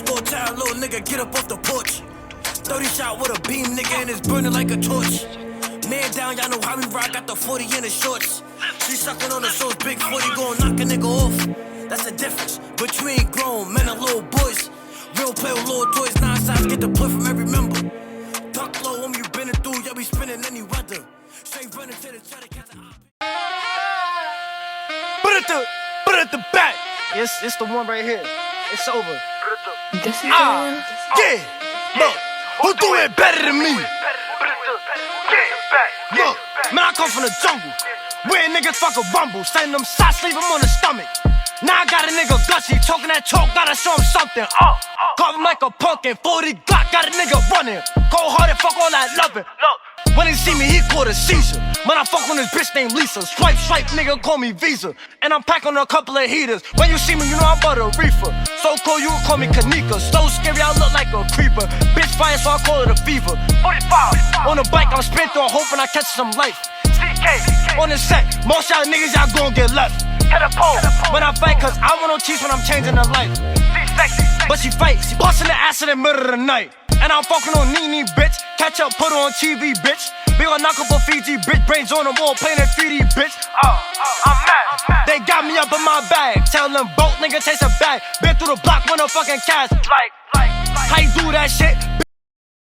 4-child little nigga, get up off the porch. 30 shot with a beam, nigga, and it's burning like a torch. Man down, y'all know how we rock, got the 40 in the shorts. She sucking on the sauce, big 40 gon' knock a nigga off. That's the difference between grown men and little boys. We don't play with little toys, 9 sides get the play from every member. Talk low when you been through, yeah, we spinning any weather. Straight running to the cheddar, catch a Put it at the back. It's the one right here. It's over. Yeah. Look, who do it better than me? Look, man, I come from the jungle, where niggas fuck a rumble. Send them shots, leave him on the stomach. Now I got a nigga gutsy, talking that talk, gotta show him something. Call him like a pumpkin, 40 Glock, got a nigga running. Cold hearted, fuck all that loving. Look, when he see me, he caught a seizure. Man, I fuck on this bitch named Lisa. Swipe, nigga, call me Visa. And I'm packing a couple of heaters. When you see me, you know I'm about a reefer. So cool, you can call me Kanika. So scary, I look like a creeper. Bitch fire, so I call it a fever. 45 on the bike, I'm spin through, hoping I catch some life. CK on the set, most y'all niggas, y'all gon' get left. Hit a pole when I fight, cause I want no cheese when I'm changing her life. But she fight, she bustin' the ass in the middle of the night. And I'm fucking on Nene, bitch. Catch up, put her on TV, bitch. We gon' knock up a Fiji, bitch. Brains on the wall, playing that 3D, bitch. I'm mad. They got me up in my bag. Tell them both nigga taste a bag. Been through the block with no fucking cash. Like, how you do that shit?